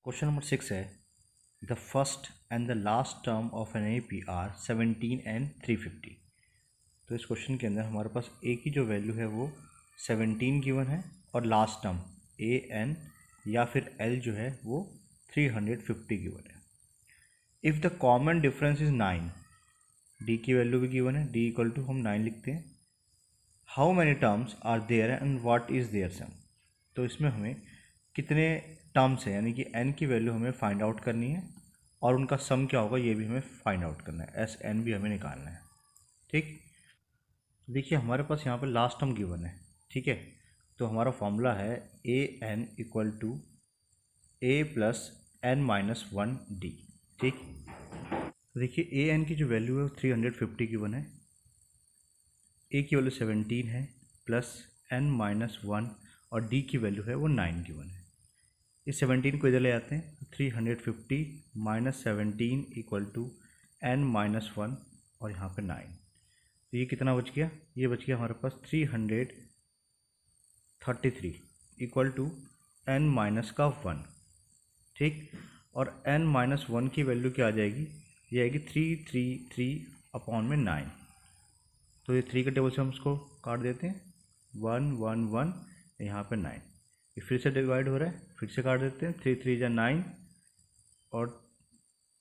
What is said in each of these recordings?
Question number 6 है the first and the last term of an A P are 17 and 350। तो इस question के अंदर हमारे पास ए की जो वैल्यू है वो 17 गिवन है और लास्ट टर्म ए एन या फिर एल जो है वो 350 गिवन है। If the common difference is 9, D की वैल्यू भी गिवन है, डी इक्वल टू हम 9 लिखते हैं। How many terms are there and what is their sum. तो इसमें हमें कितने टर्म्स हैं यानी कि n की वैल्यू हमें फाइंड आउट करनी है और उनका सम क्या होगा ये भी हमें फाइंड आउट करना है, एस एन भी हमें निकालना है। ठीक, देखिए हमारे पास यहाँ पर लास्ट टर्म गिवन है। ठीक है, तो हमारा फॉर्मूला है A N equal to A plus N minus 1 D. ठीक, तो देखिए ए एन की जो वैल्यू है वो 350 गिवन है, ए की वैल्यू 17 है प्लस एन माइनस 1 और डी की वैल्यू है वो 9 गिवन है। इस 17 को इधर ले आते हैं, 350 minus 17 equal to n minus 1 और यहाँ पे 9। तो ये कितना बच गया, ये बच गया हमारे पास 333 इक्वल टू एन माइनस का 1। ठीक, और एन माइनस 1 की वैल्यू क्या आ जाएगी, ये आएगी 333 अपॉन में 9। तो ये 3 के टेबल से हम उसको काट देते हैं, 1 1 1 यहाँ पे 9। ये फिर से डिवाइड हो रहा है, फिर से काट देते हैं, 3 3 जा 9 और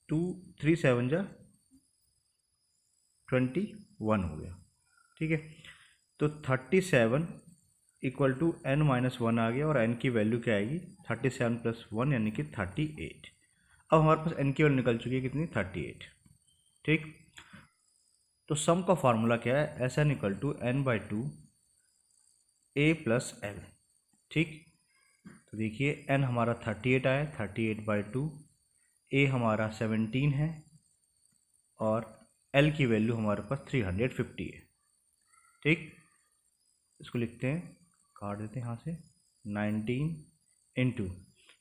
2 3 7 जा 21 हो गया। ठीक है, तो 37 इक्वल टू एन माइनस 1 आ गया और एन की वैल्यू क्या आएगी 37 प्लस 1 यानी कि 38। अब हमारे पास एन की वैल्यू निकल चुकी है कितनी, 38। ठीक, तो सम का फार्मूला क्या है, S n equal to n by 2 a plus l. ठीक, तो देखिए n हमारा 38 आया, 38/2, a हमारा 17 है और l की वैल्यू हमारे पास 350 है। ठीक, इसको लिखते हैं, काट देते हैं यहाँ से, 19 इंटू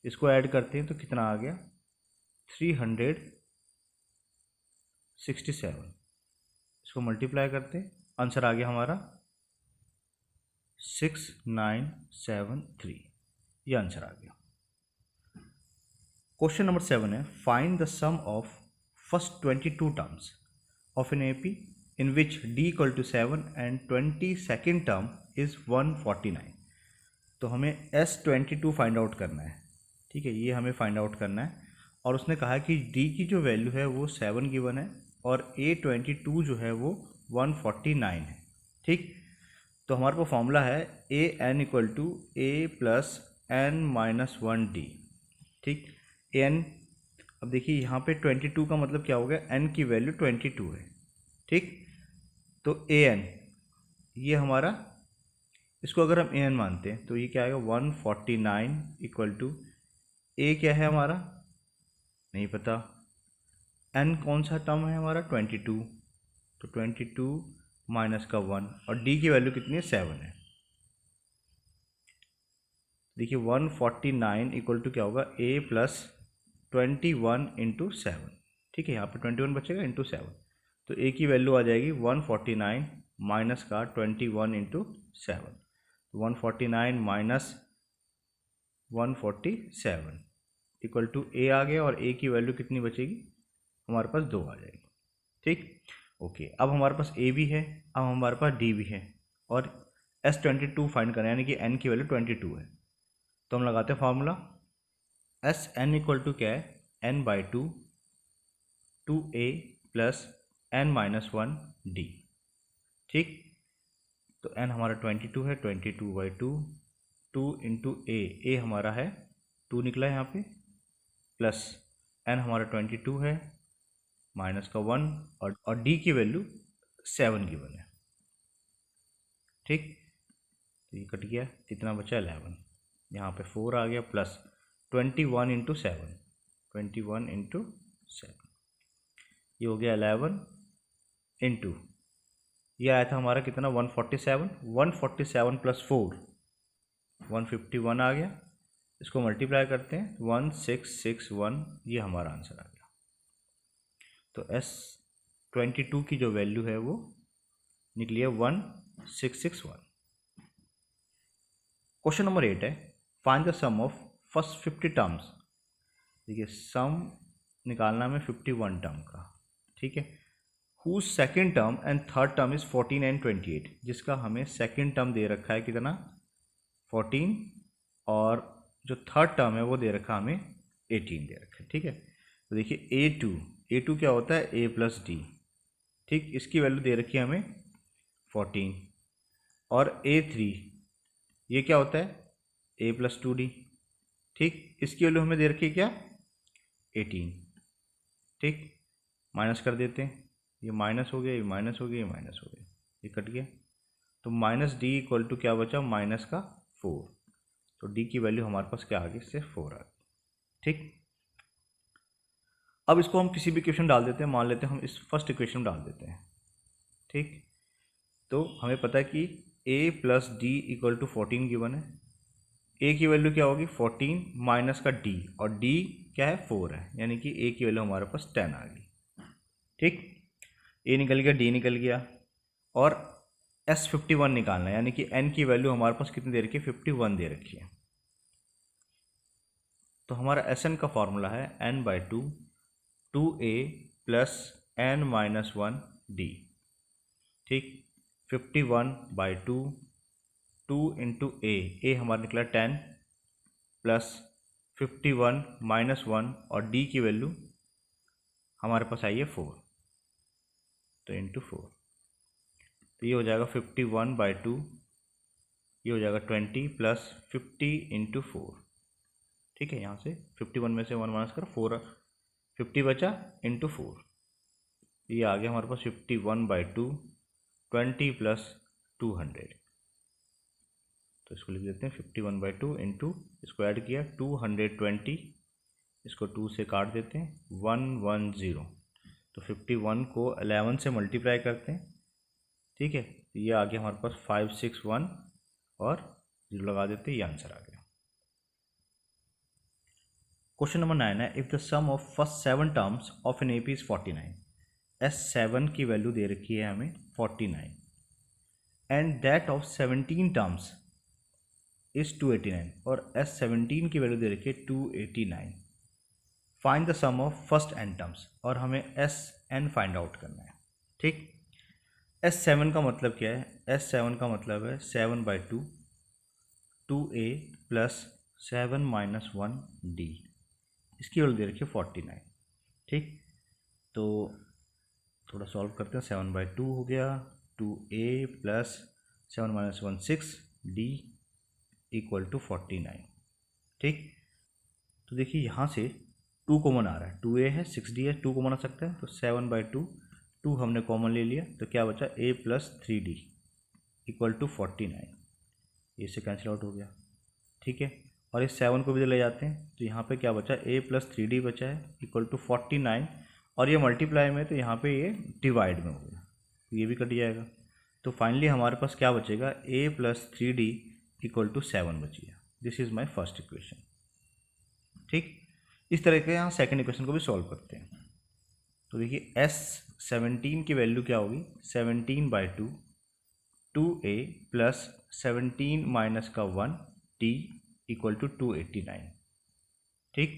इसको ऐड करते हैं तो कितना आ गया 367। इसको मल्टीप्लाई करते हैं, आंसर आ गया हमारा 6973। ये आंसर आ गया। क्वेश्चन नंबर 7 है find the sum of first 22 terms of an AP in which d equal to 7 and 22nd term is 149। तो हमें S22 फाइंड आउट करना है। ठीक है, ये हमें फाइंड आउट करना है और उसने कहा कि D की जो वैल्यू है वो 7 गिवन है और A22 जो है वो 149 है। ठीक, तो हमारे पास फॉर्मूला है A N equal to A plus N minus 1 D. ठीक, एन, अब देखिए यहाँ पे 22 का मतलब क्या हो गया, एन की वैल्यू 22 है। ठीक, तो ए एन ये हमारा, इसको अगर हम ए एन मानते हैं तो ये क्या आएगा 149 इक्वल टू ए क्या है हमारा नहीं पता, एन कौन सा टर्म है हमारा 22, तो 22 माइनस का 1 और डी की वैल्यू कितनी है 7 है। देखिए 149 इक्वल टू क्या होगा ए प्लस 21 इंटू 7। ठीक है, यहाँ पे 21 बचेगा इंटू 7, तो ए की वैल्यू आ जाएगी 149 माइनस का 21 इंटू 7। 149 माइनस 147 इक्वल टू ए आ गया और ए की वैल्यू कितनी बचेगी हमारे पास 2 आ जाएगी। ठीक, ओके, अब हमारे पास ए भी है, अब हमारे पास डी भी है और S22 फाइंड करना है यानी कि एन की वैल्यू 22 है। तो हम लगाते हैं formula, S n equal to क्या है n by 2 2a plus N minus 1 D. ठीक, तो एन हमारा 22 है, 22/2 2 इंटू ए हमारा है 2 निकला है यहाँ पे, प्लस एन हमारा 22 है माइनस का 1 और डी की वैल्यू 7 गिवन है। ठीक, तो ये कट गया, कितना बचा 11, यहाँ पे 4 आ गया प्लस 21 इंटू 7, 21 इंटू 7, ये हो गया 11 इंटू ये आया था हमारा कितना 147, 147 प्लस 4 151 आ गया, इसको मल्टीप्लाई करते हैं 1661, ये हमारा आंसर आ गया। तो S22 की जो वैल्यू है वो निकली है 1661। क्वेश्चन नंबर 8 है find the sum of first 50 terms देखिए सम निकालना हमें 51 टर्म का, ठीक है। Whose second term and third term is 14 and 28, जिसका हमें सेकेंड टर्म दे रखा है कितना 14, और जो थर्ड टर्म है वो दे रखा हमें 18 दे रखा है, ठीक है। तो देखिए A2 क्या होता है A प्लस डी, ठीक, इसकी वैल्यू दे रखी है हमें 14, और A3 ये क्या होता है A प्लस 2D, ठीक, इसकी वैल्यू हमें दे रखी है क्या 18, ठीक। माइनस कर देते हैं, ये माइनस हो गया, ये माइनस हो गया, ये माइनस हो गया, ये कट गया, तो माइनस डी इक्वल टू क्या बचा माइनस का 4, तो डी की वैल्यू हमारे पास क्या आ गई इससे 4 आ गई, ठीक। अब इसको हम किसी भी इक्वेशन डाल देते हैं, मान लेते हैं हम इस फर्स्ट इक्वेशन में डाल देते हैं, ठीक। तो हमें पता है कि a plus d equal to 14 given है, a की वैल्यू क्या होगी 14 माइनस का d, और d क्या है 4 है, यानी कि a की वैल्यू हमारे पास 10 आ गई, ठीक। a निकल गया, d निकल गया, और S51 निकालना है, यानी कि n की वैल्यू हमारे पास कितनी दे रखी है 51 दे रखी है। तो हमारा Sn का फॉर्मूला है n/2 2a plus n minus 1 d, ठीक। 51/2 2 इंटू a हमारा निकला 10 प्लस 51 माइनस 1, और d की वैल्यू हमारे पास आई है 4, तो इंटू 4, तो ये हो जाएगा 51/2, ये हो जाएगा 20 प्लस 50 इंटू 4, ठीक है। यहाँ से 51 में से 1 माइनस कर 4, 50 बचा इंटू 4, ये आ गया हमारे पास 51/2 20 प्लस 200, तो इसको लिख देते हैं 51/2 इंटू, इसको ऐड किया 220, इसको 2 से काट देते हैं 110, तो 51 को 11 से मल्टीप्लाई करते हैं, ठीक है। तो ये आ गया हमारे पास 561, और 0 लगा देते हैं, ये आंसर आ गया। क्वेश्चन नंबर 9 है, if the sum of first 7 terms of an AP is 49, S7 की वैल्यू दे रखी है हमें 49, and that of 17 terms is 289, और S17 की वैल्यू दे रखी है 289, find the sum of first n terms, और हमें Sn फाइंड आउट करना है, ठीक। S7 का मतलब क्या है, S7 का मतलब है 7/2 2a प्लस 7 माइनस 1 d, इसकी वैल्यू दे रखी है 49, ठीक। तो थोड़ा सॉल्व करते हैं, 7/2 हो गया, 2a plus 7 minus 1 6 d equal to 49, ठीक। तो देखिए यहाँ से 2 कॉमन आ रहा है, 2a है 6d है, 2 कॉमन आ सकता है, तो 7/2 2 हमने कॉमन ले लिया, तो क्या बचा a plus 3d equal to 49, ये से कैंसिल आउट हो गया, ठीक है। और इस 7 को भी ले जाते हैं, तो यहाँ पे क्या बचा a प्लस 3d बचा है इक्वल टू 49, और ये मल्टीप्लाई में, तो यहाँ पे ये डिवाइड में हो गया, तो ये भी कट जाएगा, तो फाइनली हमारे पास क्या बचेगा a plus 3d equal to 7 बच गया। This is my first equation, ठीक। इस तरह के यहाँ सेकंड इक्वेशन को भी सॉल्व करते हैं। तो देखिए S17 की वैल्यू क्या होगी 17/2 2a प्लस 17 माइनस का 1 d इक्वल टू 289, ठीक।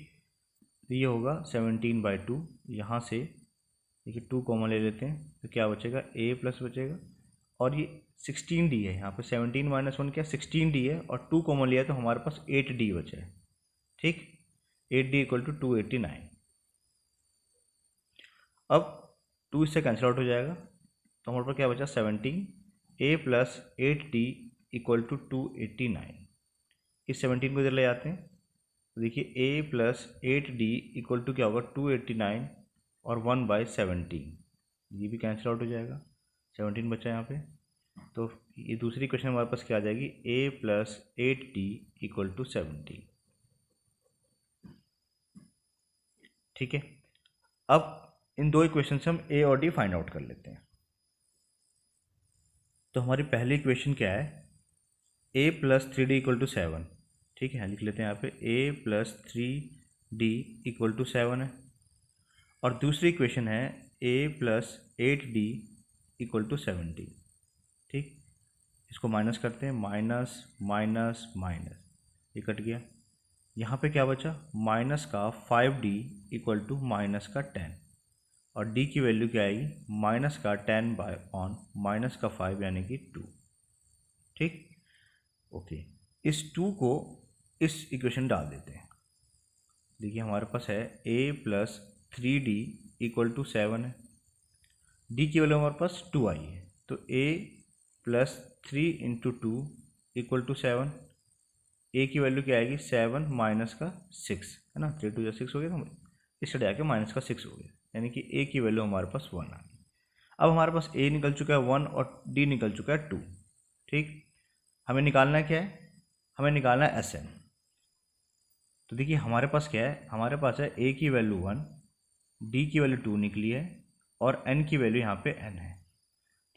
तो ये होगा 17/2, यहाँ से देखिए 2 कॉमन ले लेते हैं, तो क्या बचेगा a प्लस बचेगा, और ये 16d है, यहाँ पे 17 माइनस 1 क्या 16d है, और 2 कॉमन लिया तो हमारे पास 8d बचा है, ठीक। 8d इक्वल टू 289, अब 2 इससे कैंसिल आउट हो जाएगा, तो हमारे पास क्या बचा 17, a plus 8d equal to 289, इस 17 को इधर ले जाते हैं, तो देखिए a plus 8d equal to क्या होगा 289 और 1/17, ये भी कैंसिल आउट हो जाएगा, 17 बचा यहाँ पे, तो ये दूसरी क्वेश्चन हमारे पास क्या आ जाएगी a plus 8d equal to 17, ठीक है। अब इन दो इक्वेशन से हम a और d फाइंड आउट कर लेते हैं। तो हमारी पहली इक्वेशन क्या है a plus 3d equal to 7, ठीक है, लिख लेते हैं यहाँ पे a plus 3d equal to 7 है, और दूसरी इक्वेशन है a plus 8d equal to 17, ठीक। इसको माइनस करते हैं, माइनस माइनस माइनस, ये कट गया, यहाँ पे क्या बचा, माइनस का 5d इक्वल टू माइनस का 10, और d की वैल्यू क्या आएगी, माइनस का 10 बाय ऑन माइनस का 5 यानी कि 2। ठीक, ओके। इस 2 को इस इक्वेशन डाल देते हैं। देखिए हमारे पास है a plus 3d equal to 7 है, d की वैल्यू हमारे पास 2 आई है, तो a plus 3 into 2 equal to 7, a की वैल्यू क्या आएगी, 7 माइनस का 6 है ना, 3 2 6 हो गया ना, इस साइड आके माइनस का 6 हो गया, यानी कि a की वैल्यू हमारे पास 1 आ गई। अब हमारे पास a निकल चुका है 1 और d निकल चुका है 2। ठीक, हमें निकालना क्या है, हमें निकालना है Sn। तो देखिए हमारे पास क्या है, हमारे पास है a की वैल्यू 1, d की वैल्यू 2 निकली है, और n की वैल्यू यहाँ पे n है।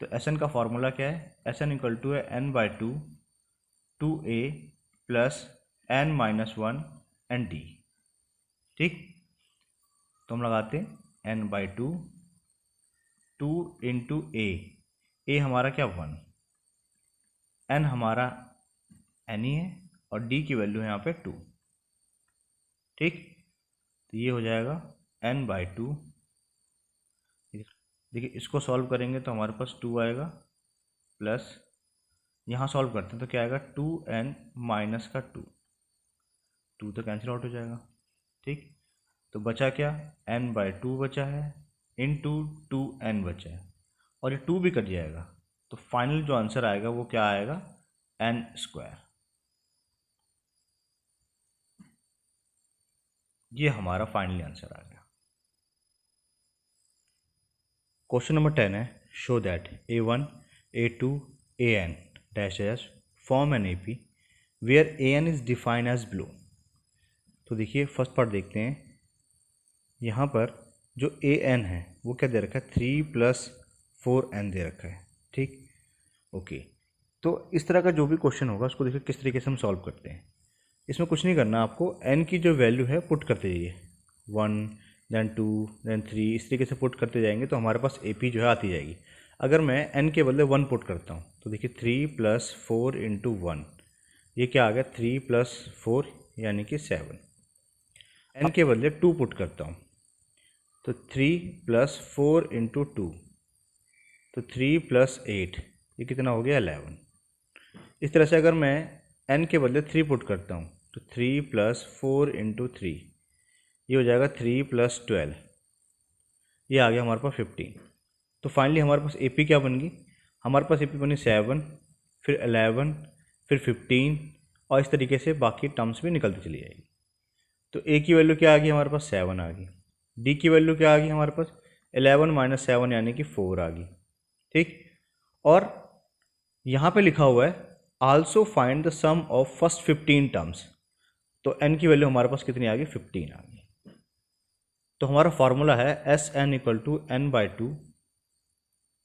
तो Sn का फॉर्मूला क्या है, Sn इक्वल टू है n by 2 2a plus n minus 1 n d. ठीक, तो हम लगाते हैं n बाई 2 2 इंटू ए हमारा क्या 1, n हमारा n ही है, और d की वैल्यू है यहाँ पे 2। ठीक, तो ये हो जाएगा n बाई 2। देखिए इसको सॉल्व करेंगे तो हमारे पास 2 आएगा, प्लस यहाँ सॉल्व करते हैं तो क्या आएगा, 2n माइनस का 2, 2 तो कैंसिल आउट हो जाएगा। ठीक, तो बचा क्या, n बाई 2 बचा है, इंटू 2n बचा है, और ये 2 भी कट जाएगा, तो फाइनल जो आंसर आएगा वो क्या आएगा, n स्क्वायर। ये हमारा फाइनल आंसर आ गया। क्वेश्चन नंबर 10 है, show that a1 a2 an dash dash form an AP where an is defined as below। तो देखिए फर्स्ट पार्ट देखते हैं, यहाँ पर जो an है वो क्या दे रखा है, 3 प्लस 4n दे रखा है। ठीक, ओके। तो इस तरह का जो भी क्वेश्चन होगा उसको देखिए किस तरीके से हम सॉल्व करते हैं। इसमें कुछ नहीं करना, आपको n की जो वैल्यू है पुट करते जाइए, 1 देन 2 देन 3, इस तरीके से पुट करते जाएंगे तो हमारे पास AP जो है आती जाएगी। अगर मैं n के बदले 1 पुट करता हूँ तो देखिए 3 प्लस 4 इंटू 1, ये क्या आ गया, 3 प्लस 4 यानी कि 7। n के बदले 2 पुट करता हूँ तो 3 प्लस 4 इंटू 2, तो 3 प्लस 8, ये कितना हो गया, 11। इस तरह से अगर मैं n के बदले 3 पुट करता हूँ तो 3 प्लस 4 इंटू 3, ये हो जाएगा 3 प्लस 12, ये आ गया हमारे पास 15। तो फाइनली हमारे पास AP क्या बन गई, हमारे पास AP बनी 7, फिर 11, फिर 15, और इस तरीके से बाकी टर्म्स भी निकलती चली जाएगी। तो A की वैल्यू क्या आ गई, हमारे पास 7 आ गई, D की वैल्यू क्या आ गई हमारे पास, 11 माइनस 7 यानी कि 4 आ गई। ठीक, और यहाँ पे लिखा हुआ है also find the sum of first 15 terms, तो n की वैल्यू हमारे पास कितनी आ गई, 15 आ गई। तो हमारा फॉर्मूला है Sn equal to n by 2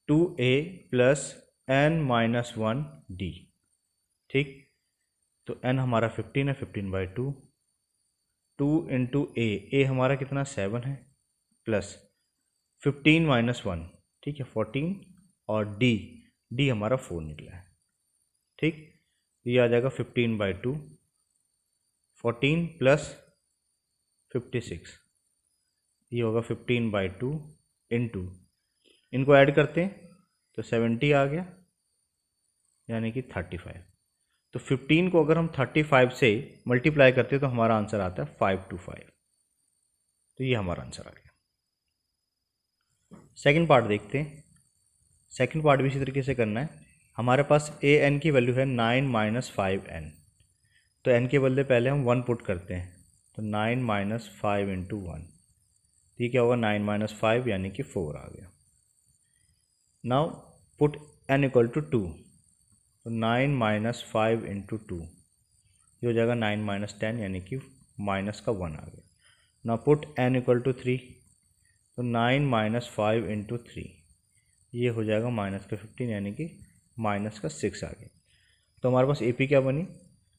2a plus n minus 1 d। ठीक, तो n हमारा 15 है, 15 बाई 2 2 इंटू a हमारा कितना 7 है, प्लस 15 माइनस 1, ठीक है 14, और d हमारा 4 निकला है। ठीक, ये आ जाएगा 15 बाई 2, 14 प्लस 56, ये होगा 15 बाई 2 इंटू, इनको ऐड करते हैं तो 70 आ गया, यानी कि 35। तो 15 को अगर हम 35 से मल्टीप्लाई करते हैं तो हमारा आंसर आता है 525। तो ये हमारा आंसर आ गया। सेकंड पार्ट देखते हैं। सेकंड पार्ट भी इसी तरीके से करना है। हमारे पास an की वैल्यू है 9 माइनस 5n, तो n के बदले पहले हम 1 पुट करते हैं, तो 9 माइनस 5 इंटू 1, ये क्या होगा 9 माइनस 5 यानी कि 4 आ गया। Now put n equal to 2, तो 9 माइनस 5 इंटू 2, ये हो जाएगा 9 माइनस 10 यानी कि माइनस का 1 आ गया। Now put n equal to 3, तो 9 माइनस 5 इंटू 3, ये हो जाएगा माइनस का 15 यानी कि माइनस का 6 आ गया। तो हमारे पास AP क्या बनी,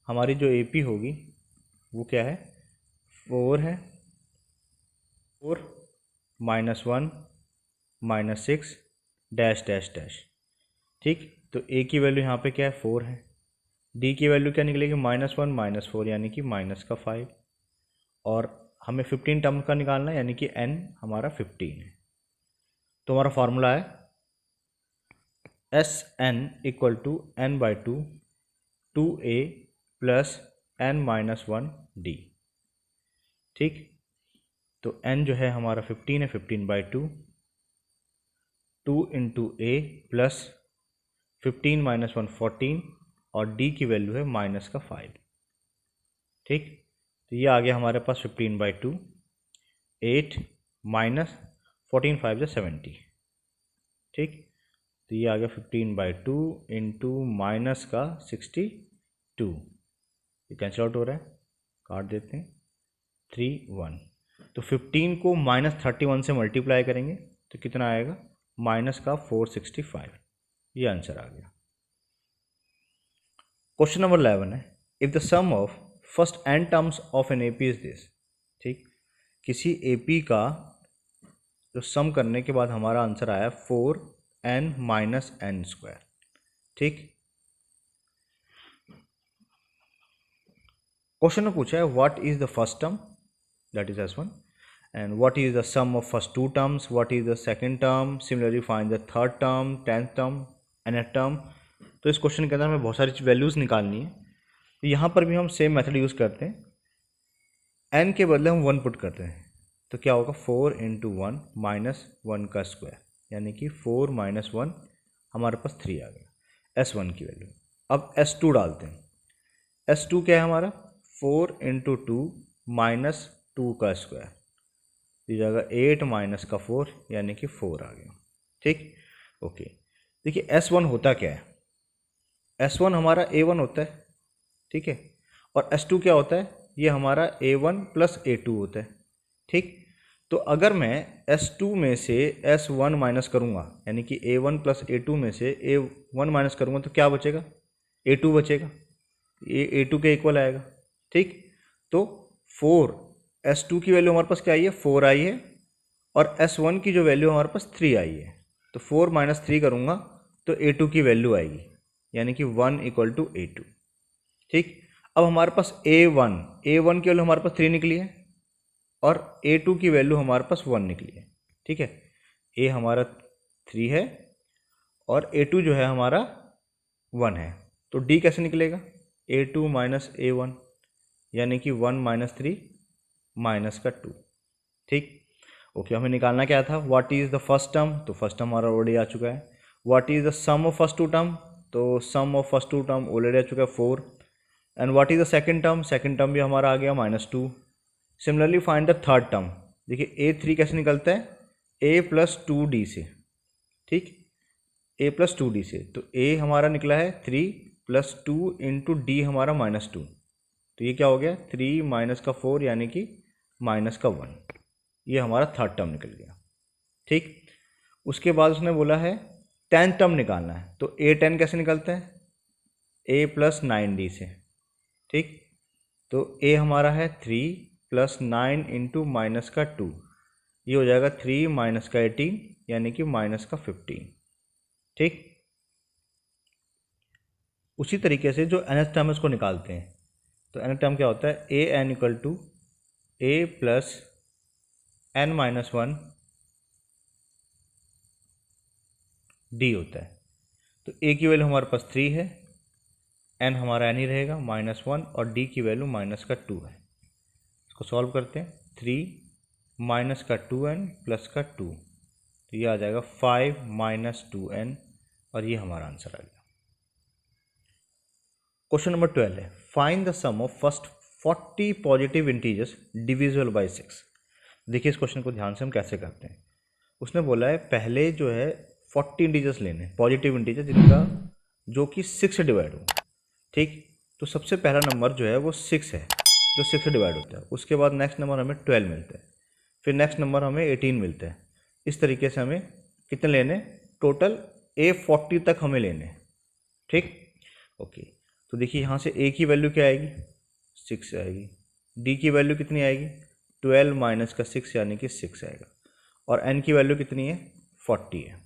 हमारी जो AP होगी वो क्या है, 4 है, 4 minus 1 minus 6 dash dash dash. ठीक, तो A की वैल्यू यहाँ पे क्या है 4 है, D की वैल्यू क्या निकलेगी -1 -4 यानी कि माइनस का 5, और हमें 15 टर्म का निकालना है, यानी कि n हमारा 15 है। तो हमारा फार्मूला है Sn equal to n by two 2a plus n minus 1d। ठीक, तो n जो है हमारा 15 है, 15 by two 2 into a plus 15 minus 1 14 और d की वैल्यू है माइनस का 5। ठीक, तो ये आ गया हमारे पास 15 बाई टू 8 माइनस 14 5 70। ठीक, तो ये आ गया 15 बाई टू इंटू माइनस का 62। ये कैंसिल आउट हो रहा है, काट देते हैं, 3 1। तो 15 को माइनस 31 से मल्टीप्लाई करेंगे तो कितना आएगा, माइनस का 465। ये आंसर आ गया। क्वेश्चन नंबर 11 है, if the sum of first n terms of an AP is this. ठीक, किसी एपी का जो सम करने के बाद हमारा आंसर आया 4n माइनस n स्क्वायर। ठीक, क्वेश्चन में पूछा है what is the first term, that is S1, and what is the sum of first two terms, what is the second term, similarly find the third term, 10th term, nth term। तो इस question के अंदर हमें बहुत सारी values निकालनी है। तो यहाँ पर भी हम सेम मेथड यूज़ करते हैं, n के बदले हम 1 पुट करते हैं, तो क्या होगा 4 इंटू 1 माइनस 1 का स्क्वायर, यानी कि 4 माइनस 1 हमारे पास 3 आ गया S1 की वैल्यू। अब S2 डालते हैं, S2 क्या है हमारा 4 इंटू 2 माइनस 2 का स्क्वायर, दी जाएगा 8 माइनस का 4, यानी कि 4 आ गया। ठीक, ओके, देखिए S1 होता क्या है, S1 हमारा A1 होता है। ठीक है, और S2 क्या होता है, ये हमारा A1 प्लस A2 होता है। ठीक, तो अगर मैं S2 में से S1 माइनस करूँगा, यानी कि A1 प्लस A2 में से A1 माइनस करूँगा तो क्या बचेगा, A2 बचेगा, ये A2 के इक्वल आएगा। ठीक, तो 4 S2 की वैल्यू हमारे पास क्या आई है, 4 आई है, और S1 की जो वैल्यू हमारे पास 3 आई है, तो 4 माइनस 3 करूँगा तो A2 की वैल्यू आएगी, यानी कि 1 इक्वल टू A2। ठीक, अब हमारे पास A1 की वैल्यू हमारे पास 3 निकली है और A2 की वैल्यू हमारे पास 1 निकली है। ठीक है, A हमारा 3 है और A2 जो है हमारा 1 है, तो D कैसे निकलेगा, A2 माइनस A1, यानी कि 1 माइनस 3 माइनस का 2। ठीक, ओके, हमें निकालना क्या था, what is the first term, तो फर्स्ट टर्म हमारा ऑलरेडी आ चुका है। What is the sum of first two term, तो sum of first two term already आ चुका है 4। And what is the second term, second term भी हमारा आ गया -2। Similarly find the third term, देखिए A3 कैसे निकलता है, A प्लस 2D से। ठीक, A प्लस 2D से, तो A हमारा निकला है 3 प्लस 2 इंटू D हमारा -2, तो ये क्या हो गया 3 माइनस का 4, यानी कि माइनस का 1। ये हमारा थर्ड टर्म निकल गया। ठीक, उसके बाद उसने बोला है 10th टर्म निकालना है, तो A10 कैसे निकलता है, A प्लस 9D से। ठीक, तो A हमारा है 3 प्लस 9 इंटू माइनस का 2, ये हो जाएगा 3 माइनस का 18, यानी कि माइनस का 15। ठीक, उसी तरीके से जो nth टर्म है उसको निकालते हैं, तो nth टर्म क्या होता है, A n equal to A plus n minus 1 D होता है। तो A की वैल्यू हमारे पास 3 है, n हमारा n ही रहेगा -1, और D की वैल्यू माइनस का 2 है। इसको सॉल्व करते हैं, 3 माइनस का 2n प्लस का 2, तो ये आ जाएगा 5 माइनस 2n, और ये हमारा आंसर आ गया। क्वेश्चन नंबर 12 है, find the sum of first 40 positive integers divisible by 6। देखिए इस क्वेश्चन को ध्यान से हम कैसे करते हैं। उसने बोला है पहले जो है 40 इंटीजर्स लेने, पॉजिटिव इंटीजर जिनका जो कि 6 से डिवाइड हो। ठीक, तो सबसे पहला नंबर जो है वो 6 है, जो 6 से डिवाइड होता है। उसके बाद नेक्स्ट नंबर हमें 12 मिलता है, फिर नेक्स्ट नंबर हमें 18 मिलता है। इस तरीके से हमें कितने लेने, टोटल A40 तक हमें लेने। ठीक, ओके, तो देखिए यहाँ से A की वैल्यू क्या आएगी, 6 आएगी। D की वैल्यू कितनी आएगी, 12 माइनस का 6, यानी कि 6 आएगा। और N की वैल्यू कितनी है, 40 है।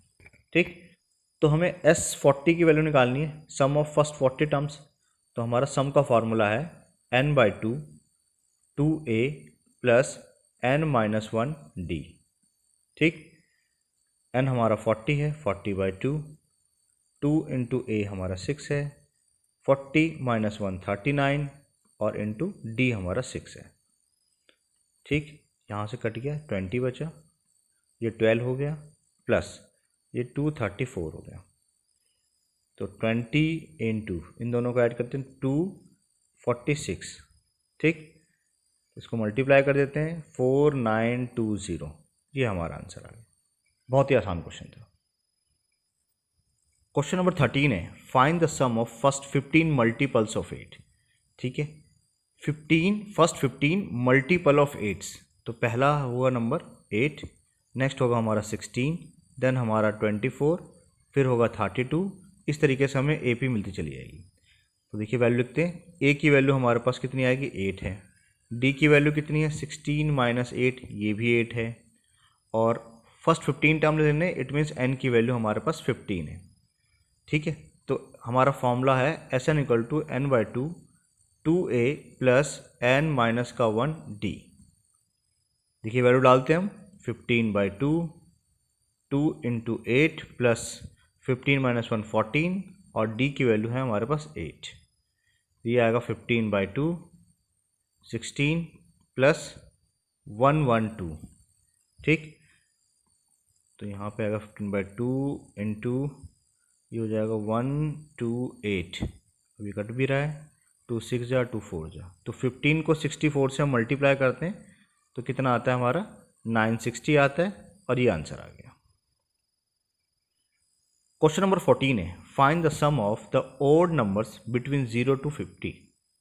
ठीक, तो हमें S40 की वैल्यू निकालनी है, सम ऑफ फर्स्ट 40 टर्म्स। तो हमारा सम का फॉर्मूला है n/2 2a plus n-1 d। ठीक, n हमारा 40 है, 40/2, 2 इंटू ए हमारा 6 है, 40 - 1 39 और इंटू डी हमारा 6 है। ठीक, यहाँ से कट गया, 20 बचा, ये 12 हो गया, प्लस ये 234 हो गया। तो 20 इंटू इन दोनों को ऐड करते हैं 246। ठीक, इसको मल्टीप्लाई कर देते हैं 4920। ये हमारा आंसर आ गया। बहुत ही आसान क्वेश्चन था। क्वेश्चन नंबर 13 है, find the sum of first 15 multiples of 8। ठीक है, 15 मल्टीपल ऑफ 8। तो पहला होगा नंबर 8, नेक्स्ट होगा हमारा 16, देन हमारा 24, फिर होगा 32। इस तरीके से हमें AP मिलती चली जाएगी। तो देखिए वैल्यू लिखते हैं। A की वैल्यू हमारे पास कितनी आएगी, 8 है। D की वैल्यू कितनी है, 16 - 8, ये भी 8 है। और फर्स्ट 15 टर्म लेने, इट मीन्स n की वैल्यू हमारे पास 15 है। ठीक है, तो हमारा फॉर्मूला है Sn = n/2 2a plus n-1d। देखिए वैल्यू डालते हैं हम, 15/2, 2 इंटू 8 प्लस 15 - 1 14 और d की वैल्यू है हमारे पास 8। ये आएगा 15/2 16 प्लस 112। ठीक, तो यहाँ पे आएगा 15/2 इंटू ये हो जाएगा 128। अभी कट भी रहा है, 2 6 जा 2 4 जा। तो 15 को 64 से हम मल्टीप्लाई करते हैं तो कितना आता है हमारा, 960 आता है। और ये आंसर आ गया। क्वेश्चन नंबर 14 है, find the sum of the odd numbers between 0 to 50।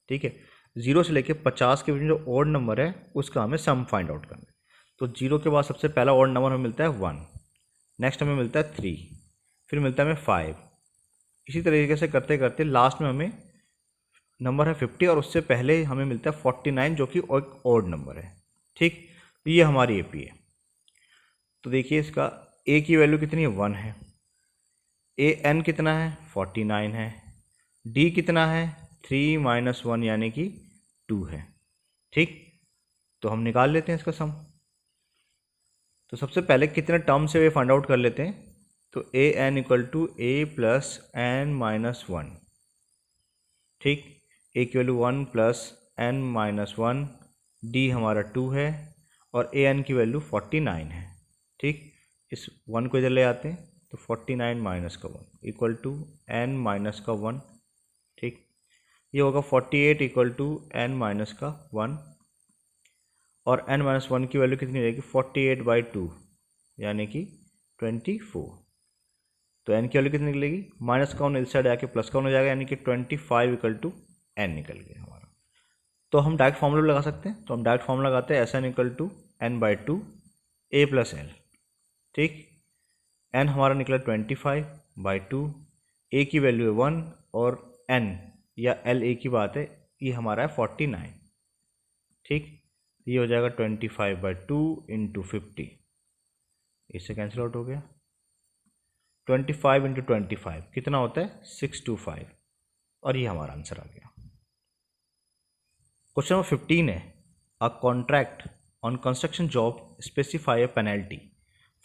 ठीक है, 0 से लेके 50 के बीच में जो ओड नंबर है उसका हमें सम फाइंड आउट करना है। तो 0 के बाद सबसे पहला ओड नंबर हमें मिलता है 1, नेक्स्ट हमें मिलता है 3, फिर मिलता है हमें 5। इसी तरीके से करते करते लास्ट में हमें नंबर है 50 और उससे पहले हमें मिलता है 49 जो कि एक ओड नंबर है। ठीक, तो ये हमारी AP है। तो देखिए इसका A की वैल्यू कितनी है, 1 है। n कितना है, 49 है। D कितना है, 3 - 1 यानी कि 2 है। ठीक, तो हम निकाल लेते हैं इसका सम। तो सबसे पहले कितने टर्म से वे फाइंड आउट कर लेते हैं। तो an = a प्लस n-1। ठीक, a की वैल्यू 1 प्लस n-1, d हमारा 2 है और an की वैल्यू 49 है। ठीक, इस 1 को इधर ले आते हैं तो 49 - 1 इक्वल टू n-1। ठीक, ये होगा 48 = n-1 और n-1 की वैल्यू कितनी रहेगी, 48/2 यानी कि 24। तो n की वैल्यू कितनी निकलेगी, माइनस का 1 इस साइड आके प्लस का 1 हो जाएगा यानी कि 25 = n निकल गया हमारा। तो हम डायरेक्ट फॉर्मूला लगा सकते हैं। तो हम डायरेक्ट फॉर्मूला लगाते हैं, Sn = n/2 a plus l। ठीक, n हमारा निकला 25/2, a की वैल्यू है 1 और n या l a की बात है, ये हमारा है 49। ठीक, ये हो जाएगा 25/2 इंटू 50, इससे कैंसिल आउट हो गया। 25 × 25 कितना होता है, 625 और ये हमारा आंसर आ गया। क्वेश्चन नंबर 15 है, a contract on construction job specify a penalty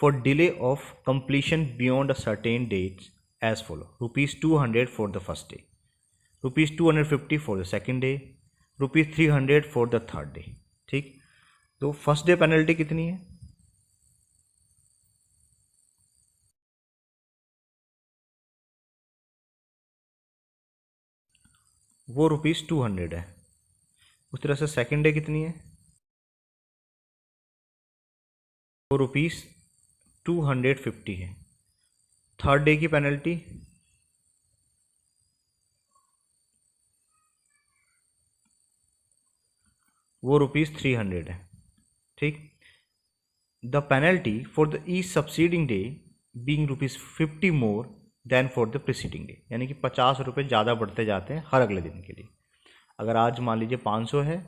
for delay of completion beyond a certain date as follow, ₹200 for the first day, ₹250 for the second day, ₹300 for the third day. ठीक, तो first day penalty कितनी है, वो ₹200 है। उस तरह से second day कितनी है, वो ₹250 है। थर्ड डे की पेनल्टी वो ₹300 है। ठीक, the penalty for the each succeeding day being ₹50 more than for the preceding day, यानी कि 50 रुपये ज़्यादा बढ़ते जाते हैं हर अगले दिन के लिए। अगर आज मान लीजिए 500 है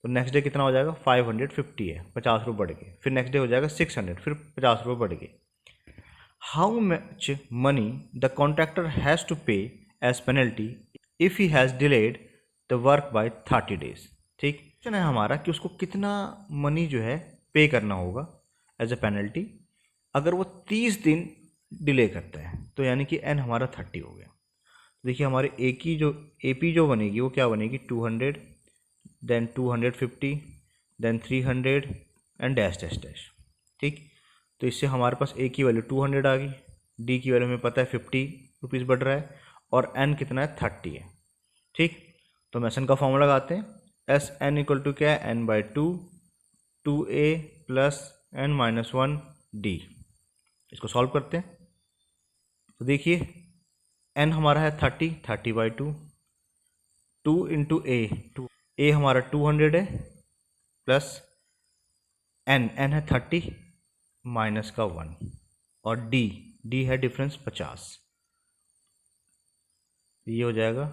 तो नेक्स्ट डे कितना हो जाएगा, 550 है, 50 रुपये बढ़ गए। फिर नेक्स्ट डे हो जाएगा 600, फिर 50 रुपये बढ़ गए। How much money the contractor has to pay as penalty if he has delayed the work by 30 days। ठीक, क्वेश्चन है हमारा कि उसको कितना मनी जो है पे करना होगा एज अ पेनल्टी अगर वो 30 दिन डिले करता है, तो यानी कि एन हमारा 30 हो गया। देखिए हमारे ए पी जो बनेगी वो क्या बनेगी, 200, then 250, then 300 and dash dash dash. ठीक, तो इससे हमारे पास ए की वैल्यू 200 आ गई, डी की वैल्यू हमें पता है 50 रुपीज़ बढ़ रहा है, और एन कितना है, 30 है। ठीक, तो मेसन का फॉर्मूला लगाते हैं, एस एन इक्वल टू क्या है, n by two A plus N minus 1 d. इसको सॉल्व करते हैं, तो देखिए एन हमारा है 30 2 इंटू ए हमारा 200 है, प्लस एन है 30 माइनस का 1, और डी है डिफरेंस 50, ये हो जाएगा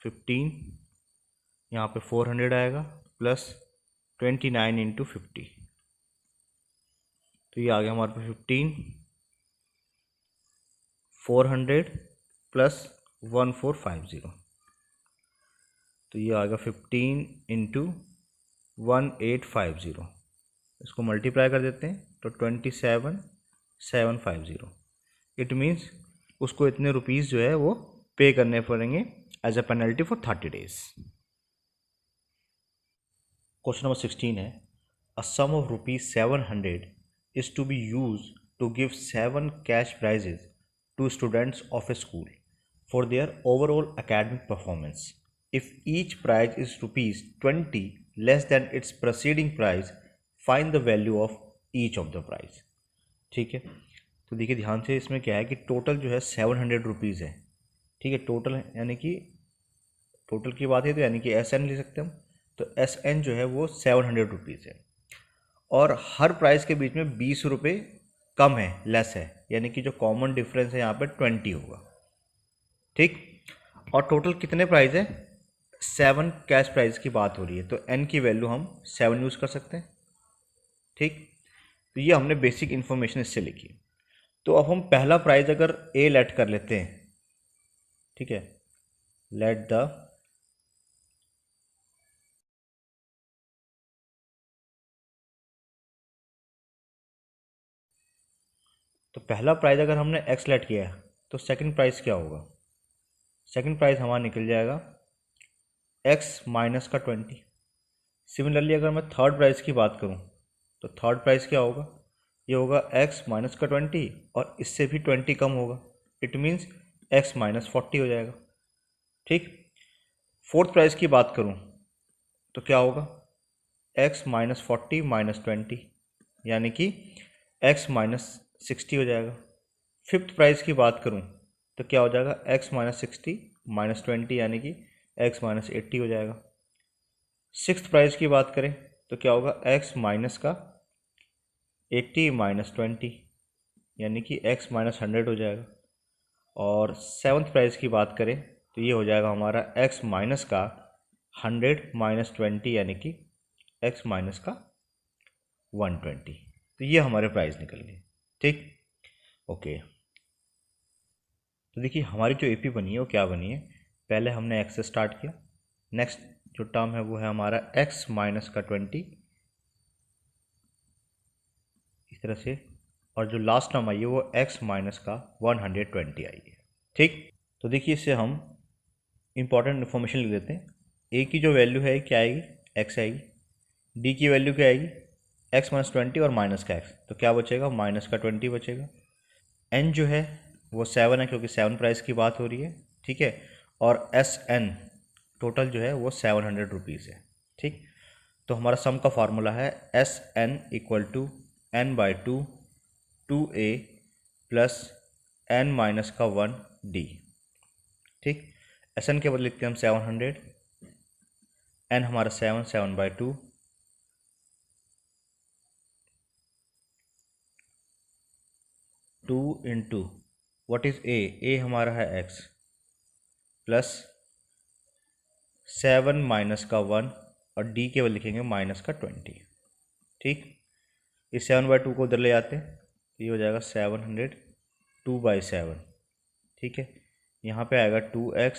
15, यहाँ पे 400 आएगा, प्लस 29 इंटू 50, तो ये आ गया हमारे पास 15, 400 प्लस 1450, तो ये आएगा 15 इंटू 1850। इसको मल्टीप्लाई कर देते हैं तो 27750। इट मीन्स उसको इतने रुपीज़ जो है वो पे करने पड़ेंगे as a penalty for 30 days. Question number 16 है, a sum of ₹700 is to be used to give 7 cash prizes to students of a school for their overall academic performance. If each prize is ₹20 less than its preceding prize, find the value of each of the prize. ठीक है, तो देखिए ध्यान से, इसमें क्या है कि टोटल जो है 700 रुपीज़ है। ठीक है, टोटल यानी कि टोटल की बात है तो यानी कि एस एन ले सकते हैं हम, तो एस एन जो है वो 700 रुपीज़ है, और हर प्राइस के बीच में 20 रुपये कम है, लेस है, यानी कि जो कॉमन डिफरेंस है यहाँ पे 20 होगा। ठीक, और टोटल कितने प्राइस है, 7 कैश प्राइस की बात हो रही है, तो एन की वैल्यू हम 7 यूज़ कर सकते हैं। ठीक, तो ये हमने बेसिक इन्फॉर्मेशन इससे लिखी। तो अब हम पहला प्राइज अगर ए लेट कर लेते हैं, ठीक है, लेट द तो पहला प्राइज अगर हमने एक्स लेट किया है, तो सेकंड प्राइस क्या होगा, सेकंड प्राइस हमारा निकल जाएगा एक्स माइनस का 20। सिमिलरली अगर मैं थर्ड प्राइस की बात करूं, तो थर्ड प्राइस क्या होगा, ये होगा एक्स माइनस का 20, और इससे भी 20 कम होगा, इट मीन्स एक्स माइनस 40 हो जाएगा। ठीक, फोर्थ प्राइस की बात करूं तो क्या होगा, एक्स माइनस 40 माइनस 20, यानी कि एक्स माइनस 60 हो जाएगा। फिफ्थ प्राइस की बात करूं तो क्या हो जाएगा, एक्स माइनस 60 माइनस 20, यानी कि एक्स माइनस 80 हो जाएगा। सिक्स्थ प्राइस की बात करें तो क्या होगा, एक्स माइनस का 80 माइनस 20, यानी कि एक्स माइनस 100 हो जाएगा। और सेवन्थ प्राइस की बात करें तो ये हो जाएगा हमारा एक्स माइनस का 100 माइनस 20, यानी कि एक्स माइनस का 120। तो ये हमारे प्राइस निकल गए। ठीक, ओके, तो देखिए हमारी जो एपी बनी है वो क्या बनी है, पहले हमने एक्स से स्टार्ट किया, नेक्स्ट जो टर्म है वो है हमारा एक्स माइनस का 20, इस तरह से, और जो लास्ट टर्म आई है वो एक्स माइनस का 120 आई है। ठीक, तो देखिए इससे हम इंपॉर्टेंट इन्फॉर्मेशन लिख देते हैं। ए की जो वैल्यू है क्या आएगी, एक्स आएगी, डी की वैल्यू क्या आएगी, एक्स माइनस 20 और माइनस का एक्स, तो क्या बचेगा, माइनस का 20 बचेगा। एन जो है वो 7 है, क्योंकि 7 प्राइस की बात हो रही है। ठीक है, और एस एन टोटल जो है वो 700 रुपीज़ है। ठीक, तो हमारा सम का फार्मूला है S n equal to n by two A plus N minus का 1 डी। ठीक, एस एन के बदले लिखते हैं हम 700, एन हमारा 7 by 2 into what is a हमारा है एक्स, प्लस 7 माइनस का 1, और डी के बदले लिखेंगे माइनस का 20। ठीक, इस 7/2 को उधर ले जाते हैं, ये हो जाएगा 700 2/7। ठीक है, यहाँ पे आएगा 2x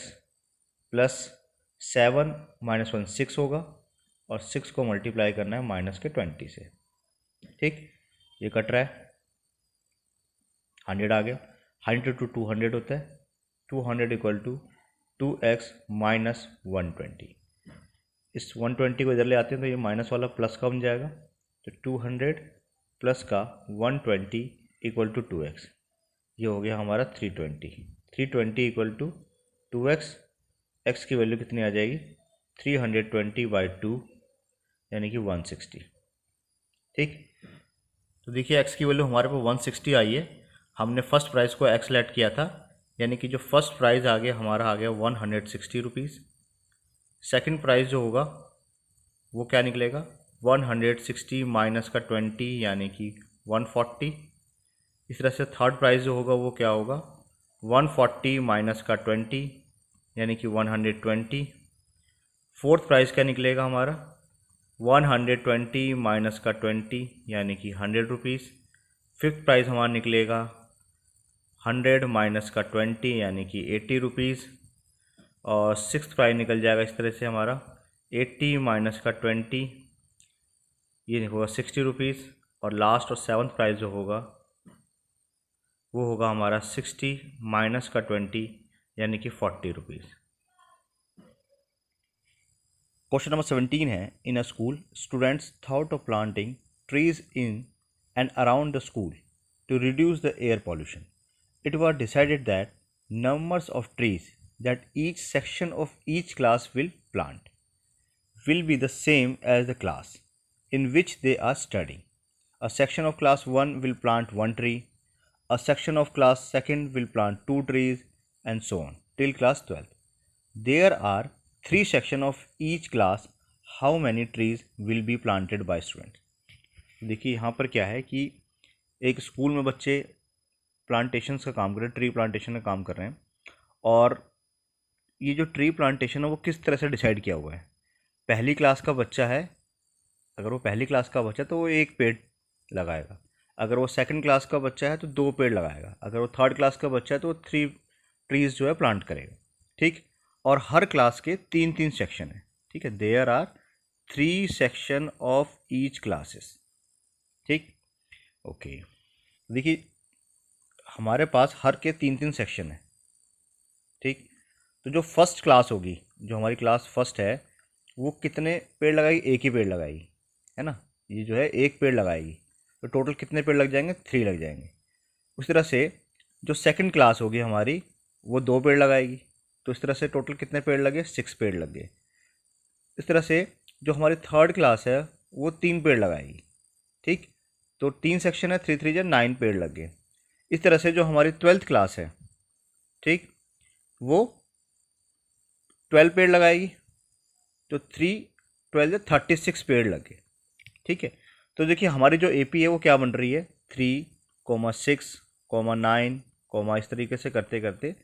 प्लस 7 माइनस 1 6 होगा, और 6 को मल्टीप्लाई करना है -20 से। ठीक, ये कट रहा है, 100 आ गया, 100 to 200 होता है, 200 इक्वल टू 2x माइनस 120। इस 120 को इधर ले आते हैं तो ये माइनस वाला प्लस का बन जाएगा, तो 200 प्लस का 120 इक्वल टू 2x, ये हो गया हमारा 320। 320 इक्वल टू 2x, x की वैल्यू कितनी आ जाएगी 320/2 यानी कि 160। ठीक, तो देखिए x की वैल्यू हमारे पास 160 आई है। हमने फर्स्ट प्राइस को x लेट किया था, यानी कि जो फर्स्ट प्राइस आ गया हमारा आ गया 160 रुपीज़। सेकेंड प्राइस जो होगा वो क्या निकलेगा 160 माइनस का 20 यानी कि 140। इस तरह से थर्ड प्राइस जो होगा वो क्या होगा 140 माइनस का 20 यानी कि 120। फोर्थ प्राइस क्या निकलेगा हमारा 120 माइनस का 20 यानी कि 100 रुपीज़। फिफ्थ प्राइस हमारा निकलेगा 100 माइनस का 20 यानी कि 80 रुपीज़। और सिक्स्थ प्राइस निकल जाएगा इस तरह से हमारा 80 माइनस का 20 ये होगा 60 रुपीज़। और लास्ट और सेवन्थ प्राइस जो होगा वो होगा हमारा 60 माइनस का 20 यानी कि 40 रुपीज़। क्वेश्चन नंबर 17 है, in a school students thought of planting trees in and around the school to reduce the air pollution. It was decided that numbers of trees that each section of each class will plant will be the same as the class in which they are studying. A section of class 1 will plant 1 tree, a section of class 2nd will plant 2 trees, and so on till class 12. There are 3 sections of each class. How many trees will be planted by students? देखिए यहाँ पर क्या है कि एक school में बच्चे plantations का काम कर रहे हैं, ट्री प्लांटेशन का काम कर रहे हैं। और ये जो ट्री प्लांटेशन है वो किस तरह से डिसाइड किया हुआ है, पहली क्लास का बच्चा है, अगर वो पहली क्लास का बच्चा है तो वो 1 पेड़ लगाएगा, अगर वो सेकंड क्लास का बच्चा है तो 2 पेड़ लगाएगा, अगर वो थर्ड क्लास का बच्चा है तो वो 3 ट्रीज़ जो है प्लांट करेगा। ठीक, और हर क्लास के 3-3 सेक्शन है। ठीक है, there are 3 section of each classes. ठीक, ओके, देखिए हमारे पास हर के 3-3 सेक्शन है। ठीक, तो जो फर्स्ट क्लास होगी, जो हमारी क्लास फर्स्ट है, वो कितने पेड़ लगाएगी, 1 ही पेड़ लगाएगी, है ना, ये जो है 1 पेड़ लगाएगी, तो टोटल कितने पेड़ लग जाएंगे 3 लग जाएंगे। उस तरह से जो सेकंड क्लास होगी हमारी वो 2 पेड़ लगाएगी, तो इस तरह से टोटल कितने पेड़ लगे 6 पेड़ लग गए। इस तरह से जो हमारी थर्ड क्लास है वो 3 पेड़ लगाएगी। ठीक, तो 3 सेक्शन है, 3 3 9 पेड़ लग गए। इस तरह से जो हमारी 12th क्लास है, ठीक, वो 12 पेड़ लगाएगी, तो 3 12 36 पेड़ लगे। ठीक है, तो देखिए हमारी जो एपी है वो क्या बन रही है 3, 6, 9, इस तरीके से करते करते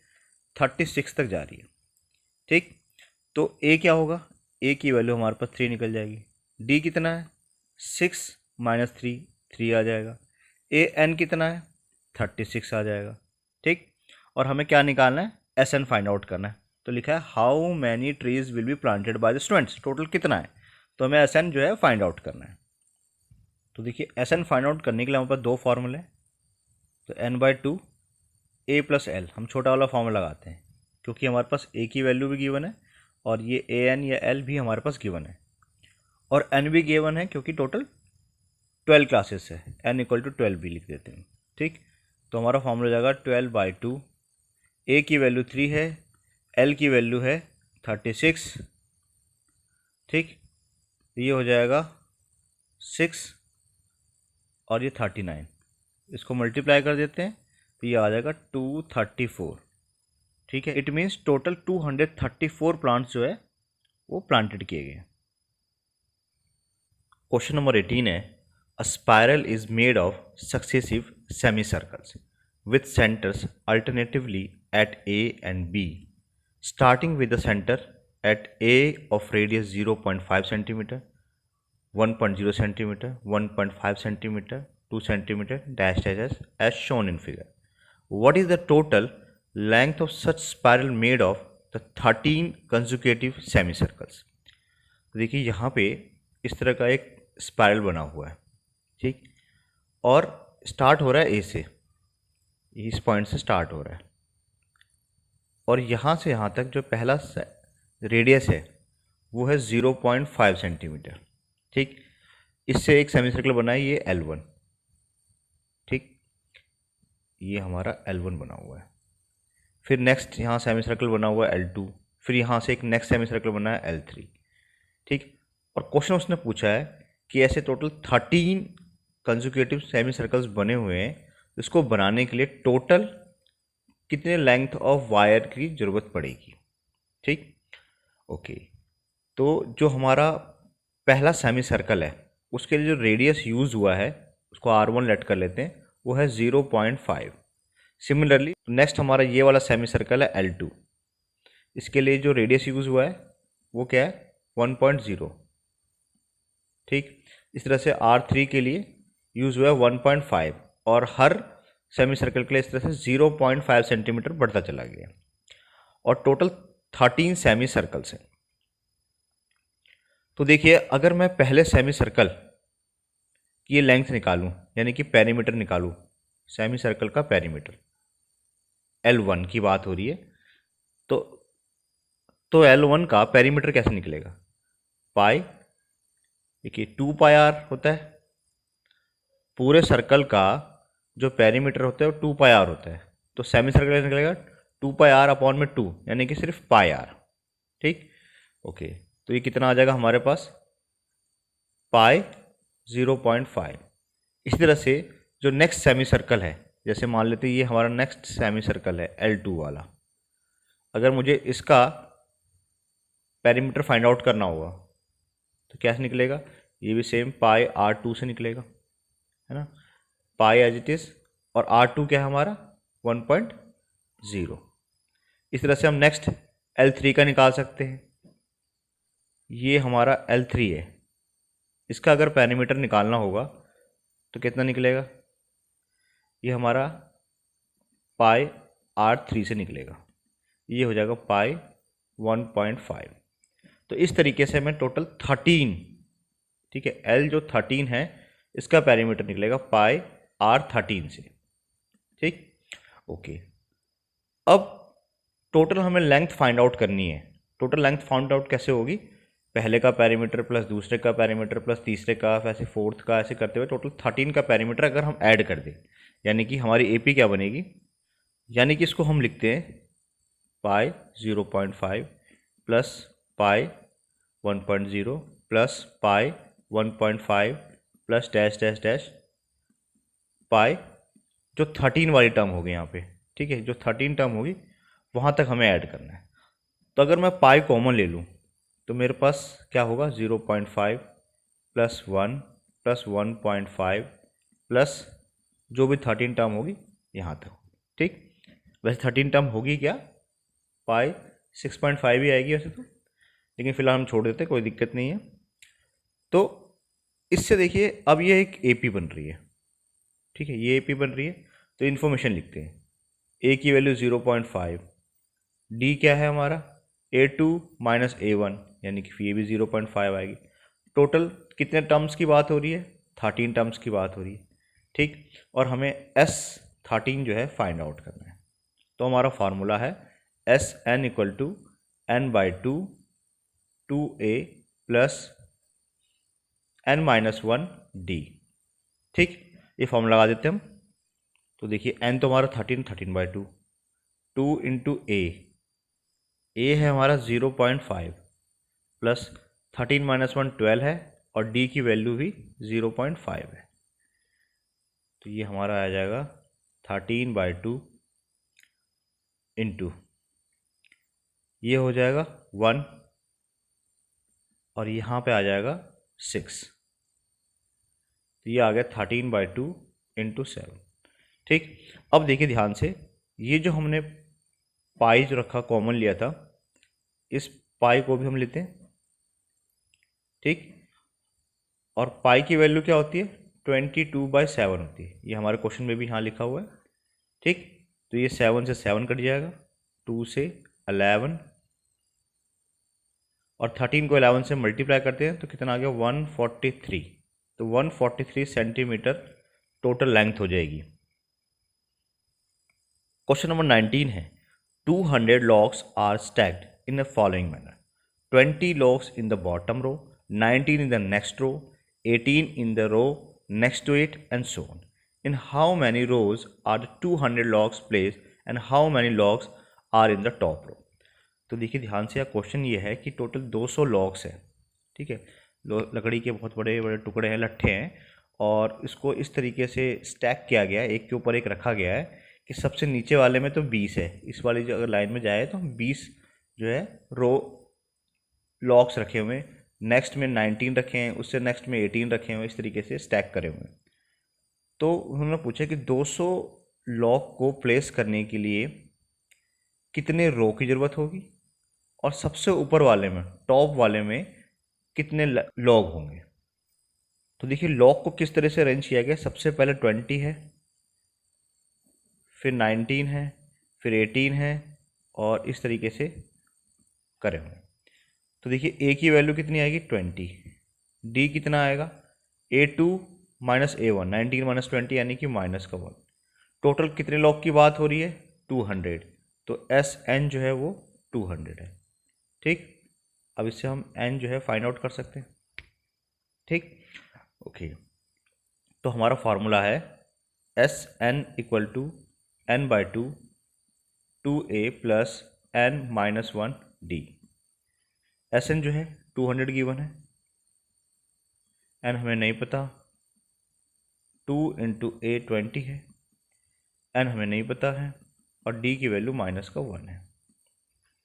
36 तक जा रही है। ठीक, तो ए क्या होगा, ए की वैल्यू हमारे पास 3 निकल जाएगी। डी कितना है 6 - 3 3 आ जाएगा। ए एन कितना है 36 आ जाएगा। ठीक, और हमें क्या निकालना है एस एन फाइंड आउट करना है, तो लिखा है how many trees will be planted by the students, total कितना है, तो हमें एस एन जो है फाइंड आउट करना है। तो देखिए एस एन फाइंड आउट करने के लिए हमारे पास 2 फार्मूले हैं, तो n/2 a + l, हम छोटा वाला फार्मूला लगाते हैं क्योंकि हमारे पास a की वैल्यू भी गिवन है और ये an या l भी हमारे पास गिवन है, और n भी गिवन है क्योंकि टोटल 12 क्लासेस है, n = 12 भी लिख देते हैं। ठीक, तो हमारा फार्मूला जाएगा 12/2, a की वैल्यू 3 है, l की वैल्यू है 36। ठीक, ये हो जाएगा 6 और ये 39, इसको मल्टीप्लाई कर देते हैं तो ये आ जाएगा 234। ठीक है, इट मीन्स टोटल 234 प्लांट्स जो है वो प्लांटेड किए गए। क्वेश्चन नंबर 18 है, अ spiral is made of successive semi circles with centers alternatively at A and B, starting with the center at A of radius 0.5 cm, 1.0 cm, 1.5 cm, 2 cm dash as shown in figure. What is the total length of such spiral made of the 13 consecutive semicircles? देखिए यहाँ पे इस तरह का एक spiral बना हुआ है, ठीक, और स्टार्ट हो रहा है ए से, इस पॉइंट से स्टार्ट हो रहा है, और यहाँ से यहाँ तक जो पहला रेडियस है वो है 0.5 सेंटीमीटर, ठीक। इससे एक सेमी सर्कल बना है ये L1, ठीक, ये हमारा L1 बना हुआ है। फिर नेक्स्ट यहाँ सेमी सर्कल बना हुआ है L2, फिर यहाँ से एक नेक्स्ट सेमी सर्कल बना है L3, ठीक। और क्वेश्चन उसने पूछा है कि ऐसे टोटल 13 कंसेक्यूटिव सेमी सर्कल्स बने हुए हैं, इसको बनाने के लिए टोटल कितने लेंथ ऑफ वायर की ज़रूरत पड़ेगी, ठीक। ओके, तो जो हमारा पहला सेमी सर्कल है उसके लिए जो रेडियस यूज़ हुआ है उसको R1 लेट कर लेते हैं, वो है 0.5। सिमिलरली नेक्स्ट हमारा ये वाला सेमी सर्कल है L2, इसके लिए जो रेडियस यूज़ हुआ है वो क्या है 1.0, ठीक। इस तरह से R3 के लिए यूज़ हुआ है 1.5, और हर सेमी सर्कल के लिए इस तरह से 0.5 सेंटीमीटर बढ़ता चला गया, और टोटल 13 सेमी सर्कल्स हैं। तो देखिए, अगर मैं पहले सेमी सर्कल की ये लेंथ निकालूं, यानी कि पेरीमीटर निकालूं, सेमी सर्कल का पेरीमीटर L1 की बात हो रही है, तो L1 का पेरीमीटर कैसे निकलेगा, पाई, देखिए 2πr होता है, पूरे सर्कल का जो पेरीमीटर होता है वो 2πr होता है, तो सेमी सर्कल कैसे निकलेगा 2πr अपॉन में 2, यानी कि सिर्फ πr, ठीक। ओके, तो ये कितना आ जाएगा हमारे पास, पाई 0.5। इसी तरह से जो नेक्स्ट सेमी सर्कल है, जैसे मान लेते हैं ये हमारा नेक्स्ट सेमी सर्कल है L2 वाला, अगर मुझे इसका पेरीमीटर फाइंड आउट करना होगा तो कैसे निकलेगा, ये भी सेम पाई R2 से निकलेगा, है ना, पाई एज इट इज़, और R2 क्या है हमारा 1.0। इस तरह से हम नेक्स्ट L3 का निकाल सकते हैं, ये हमारा L3 है, इसका अगर पेरीमीटर निकालना होगा तो कितना निकलेगा, ये हमारा पाई R3 से निकलेगा, ये हो जाएगा पाई 1.5। तो इस तरीके से हमें टोटल 13, ठीक है, L जो 13 है इसका पेरीमीटर निकलेगा पाई R13 से, ठीक। ओके, अब टोटल हमें लेंथ फाइंड आउट करनी है। टोटल लेंथ फाइंड आउट कैसे होगी, पहले का पेरीमीटर प्लस दूसरे का पेरीमीटर प्लस तीसरे का, ऐसे फोर्थ का, ऐसे करते हुए टोटल 13 का पेरीमीटर अगर हम ऐड कर दें, यानी कि हमारी AP क्या बनेगी, यानी कि इसको हम लिखते हैं पाई 0.5 plus pi 1.0 plus pi 1.5 plus dash dash dash पाई, जो 13 वाली टर्म होगी यहाँ पे, ठीक है, जो 13 टर्म होगी वहाँ तक हमें ऐड करना है। तो अगर मैं पाई कॉमन ले लूँ तो मेरे पास क्या होगा 0.5 प्लस 1 प्लस 1.5 प्लस जो भी 13 टर्म होगी यहाँ तक, ठीक। वैसे 13 टर्म होगी क्या, पाई 6.5 ही आएगी वैसे तो, लेकिन फिलहाल हम छोड़ देते, कोई दिक्कत नहीं है। तो इससे देखिए अब ये एक AP बन रही है, ठीक है, ये AP बन रही है, तो इन्फॉर्मेशन लिखते हैं, A की वैल्यू 0.5, D क्या है हमारा A2 माइनस A1, यानी कि ये भी 0.5 आएगी। टोटल कितने टर्म्स की बात हो रही है, 13 टर्म्स की बात हो रही है, ठीक। और हमें S13 जो है फाइंड आउट करना है, तो हमारा फार्मूला है SN equal to N/2 2A plus N-1 D, ठीक। ये फॉर्मूला लगा देते हैं हम, तो देखिए N तो हमारा 13/2, 2 इंटू A है हमारा 0.5 प्लस 13-1 12 है, और D की वैल्यू भी 0.5 है, तो ये हमारा आ जाएगा 13/2 इंटू ये हो जाएगा 1, और यहाँ पे आ जाएगा 6, तो ये आ गया 13/2 इंटू 7, ठीक। अब देखिए ध्यान से, ये जो हमने पाई जो रखा कॉमन लिया था, इस पाई को भी हम लेते हैं, ठीक। और पाई की वैल्यू क्या होती है 22/7 होती है, ये हमारे क्वेश्चन में भी यहाँ लिखा हुआ है, ठीक। तो ये 7 से 7 कट जाएगा, 2 से 11, और 13 को 11 से मल्टीप्लाई करते हैं तो कितना आ गया 143। तो 143 सेंटीमीटर टोटल लेंथ हो जाएगी। क्वेश्चन नंबर 19 है 200 logs are stacked in the following manner: 20 logs in the bottom row, 19 in the next row, 18 in the row next to it, and so on. In how many rows are the 200 logs placed and how many logs are in the top row? तो देखिए ध्यान से, question ये है कि total 200 logs है, ठीक है, लकड़ी के बहुत बड़े बड़े टुकड़े हैं, लट्ठे हैं, और इसको इस तरीके से स्टैक किया गया है, एक के ऊपर एक रखा गया है कि सबसे नीचे वाले में तो 20 है, इस वाली जो अगर लाइन में जाए तो 20 जो है रो लॉग्स रखे हुए हैं, नेक्स्ट में 19 रखे हैं, उससे नेक्स्ट में 18 रखे हुए, इस तरीके से स्टैक करे हुए हैं। तो उन्होंने पूछा कि 200 लॉग को प्लेस करने के लिए कितने रो की ज़रूरत होगी और सबसे ऊपर वाले में, टॉप वाले में कितने लॉग होंगे। तो देखिए लॉग को किस तरह से अरेंज किया गया, सबसे पहले 20 है, फिर 19 है, फिर 18 है, और इस तरीके से करे हुए। तो देखिए ए की वैल्यू कितनी आएगी 20, डी कितना आएगा A2 माइनस A1, 19 माइनस 20 यानी कि माइनस का 1। टोटल कितने लॉग की बात हो रही है 200, तो SN जो है वो 200 है। ठीक, अब इससे हम N जो है फाइंड आउट कर सकते हैं। ठीक, ओके, तो हमारा फार्मूला है SN equal to N/2 2A plus N-1D। SN जो है 200 गिवन है, N हमें नहीं पता, 2 इंटू A 20 है, N हमें नहीं पता है, और D की वैल्यू माइनस का 1 है।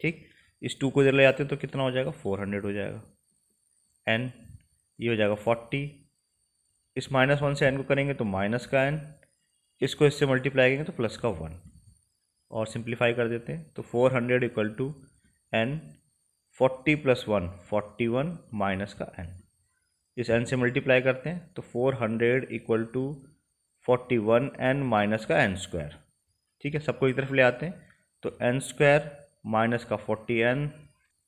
ठीक, इस 2 को इधर ले आते हैं तो कितना हो जाएगा 400 हो जाएगा, N ये हो जाएगा 40, इस -1 से N को करेंगे तो माइनस का N, इसको इससे मल्टीप्लाई करेंगे तो प्लस का 1, और सिंप्लीफाई कर देते हैं तो 400 equal to N 40 plus 1 41 minus का N, इस N से मल्टीप्लाई करते हैं तो 400 इक्वल टू 41 N माइनस का N स्क्वायर। ठीक है, सबको एक तरफ ले आते हैं तो N स्क्वायर माइनस का 40N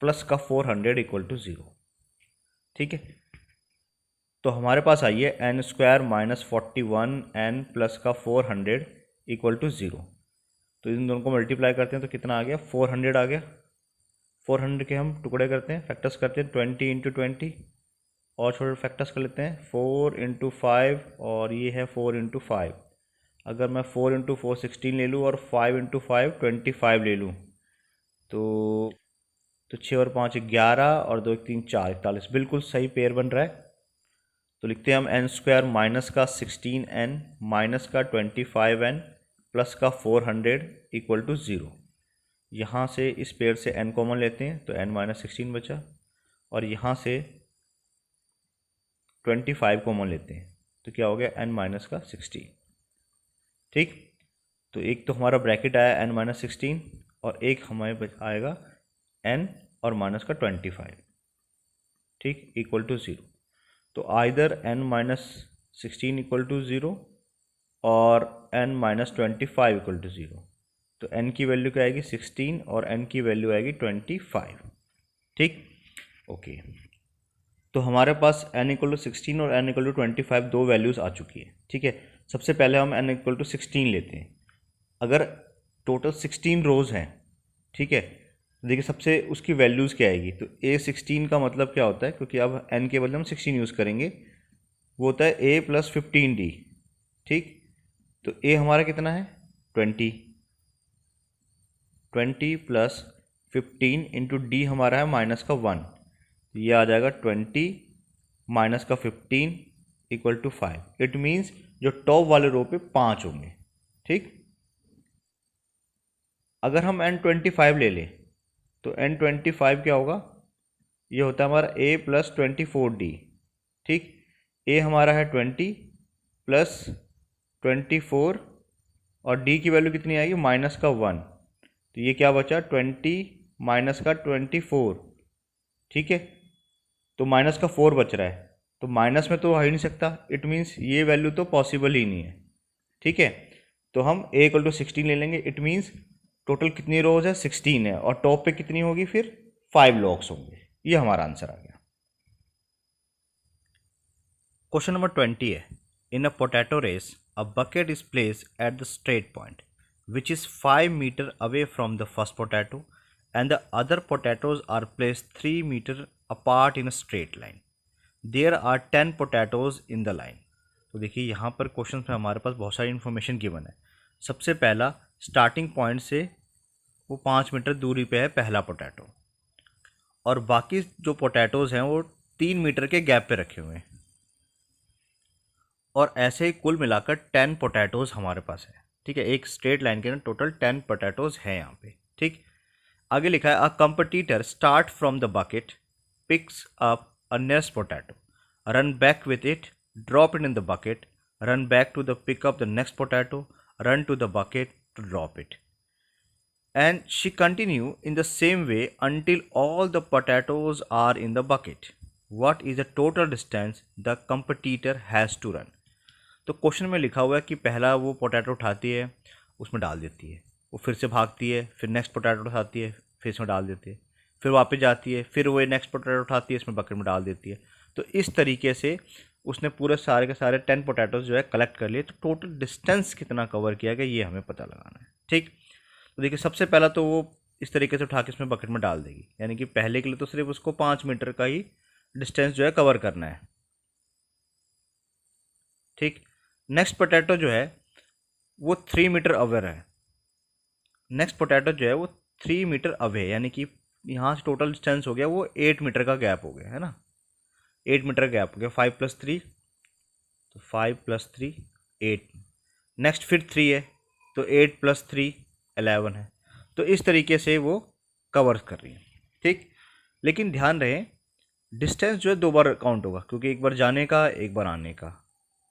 प्लस का 400 इक्वल टू 0। ठीक है, तो हमारे पास आई है N square minus 41N plus का 400 इक्वल टू 0। तो इन दोनों को मल्टीप्लाई करते हैं तो कितना आ गया 400 आ गया। 400 के हम टुकड़े करते हैं, फैक्टर्स करते हैं 20 इंटू 20, और छोटे फैक्टर्स कर लेते हैं 4 इंटू 5, और ये है 4 इंटू 5। अगर मैं 4 इंटू 4 16 ले लूँ और 5 इंटू 5 25 ले लूँ तो 6 और 5 11, और 2 3 4 41, बिल्कुल सही पेयर बन रहा है। तो लिखते हैं हम N स्क्वायर माइनस का 16N माइनस का 25N प्लस का 400 इक्वल टू 0। यहाँ से इस पेयर से N कॉमन लेते हैं तो N माइनस 16 बचा, और यहाँ से 25 कॉमन लेते हैं तो क्या हो गया N माइनस का 16। ठीक, तो एक तो हमारा ब्रैकेट आया N माइनस 16, और एक हमारे आएगा N और माइनस का 25। ठीक, इक्वल टू 0। तो either N minus 16 equal to 0 और N माइनस 25 इक्वल टू 0। तो N की वैल्यू क्या आएगी 16 और N की वैल्यू आएगी 25। ठीक, ओके, तो हमारे पास N इक्वल टू 16 और N इक्वल टू 25 दो वैल्यूज़ आ चुकी है। ठीक है, सबसे पहले हम N इक्वल टू 16 लेते हैं। अगर टोटल 16 रोज़ हैं, ठीक है, देखिए सबसे उसकी वैल्यूज़ क्या आएगी, तो A16 का मतलब क्या होता है, क्योंकि अब N के बदले हम 16 यूज़ करेंगे, वो होता है A प्लस 15D। ठीक, तो A हमारा कितना है 20 प्लस 15 इंटू D हमारा है माइनस का 1, ये आ जाएगा 20 माइनस का 15 इक्वल टू 5। इट मीन्स जो टॉप वाले रो पे 5 होंगे। ठीक, अगर हम N25 ले लें तो N25 क्या होगा, ये होता है हमारा A प्लस 24D। ठीक, A हमारा है 20 प्लस 24, और D की वैल्यू कितनी आएगी माइनस का 1, तो ये क्या बचा 20 माइनस का 24। ठीक है, तो माइनस का 4 बच रहा है, तो माइनस में तो आ ही नहीं सकता, इट मीन्स ये वैल्यू तो पॉसिबल ही नहीं है। ठीक है, तो हम A इक्वल टू 16 ले लेंगे, इट मीन्स टोटल कितनी रोज है 16 है, और टॉप पे कितनी होगी फिर 5 लॉग्स होंगे। ये हमारा आंसर आ गया। क्वेश्चन नंबर 20 है, in a potato race a bucket is place at the straight point which is 5 metre away from the first potato and the other potatoes are placed 3 metre apart in a straight line. There are 10 potatoes in the line. तो देखिए यहाँ पर question में हमारे पास बहुत सारी information given है। सबसे पहला, स्टार्टिंग पॉइंट से वो 5 मीटर दूरी पे है पहला पोटैटो, और बाकी जो पोटैटोज़ हैं वो 3 मीटर के गैप पे रखे हुए हैं, और ऐसे ही कुल मिलाकर 10 पोटैटोज़ हमारे पास है। ठीक है, एक स्ट्रेट लाइन के अंदर टोटल 10 पोटैटोज़ हैं यहाँ पे। ठीक, आगे लिखा है, a competitor start from the bucket, picks up a next potato, run back with it, drop it in the bucket, run back to the pick up the next potato, run to the bucket to drop it, and she continue in the same way until all the potatoes are in the bucket. What is the total distance the competitor has to run? तो question में लिखा हुआ है कि पहला वो potato उठाती है, उसमें डाल देती है, वो फिर से भागती है, फिर नेक्स्ट पोटैटो उठाती है, फिर इसमें डाल देती है, फिर वापस जाती है, फिर वो नेक्स्ट पोटैटो उठाती है, इसमें बकेट में डाल देती है। तो इस तरीके से उसने पूरे सारे के सारे 10 पोटैटोज जो है कलेक्ट कर लिए। तो टोटल डिस्टेंस कितना कवर किया गया ये हमें पता लगाना है। ठीक, तो देखिए सबसे पहला तो वो इस तरीके से उठा के इसमें बकेट में डाल देगी, यानी कि पहले के लिए तो सिर्फ उसको 5 मीटर का ही डिस्टेंस जो है कवर करना है। ठीक, नेक्स्ट पोटैटो जो है वो 3 मीटर अवे है। नेक्स्ट पोटैटो जो है वो 3 मीटर अवे, यानी कि यहाँ से टोटल डिस्टेंस हो गया वो 8 मीटर का गैप हो गया, है ना, 8 मीटर का गैप हो गया। 5 + 3, तो 5 + 3 8। नेक्स्ट फिर 3 है, तो 8 + 3 11 है। तो इस तरीके से वो कवर कर रही है। ठीक, लेकिन ध्यान रहे डिस्टेंस जो है 2 बार काउंट होगा, क्योंकि एक बार जाने का, एक बार आने का,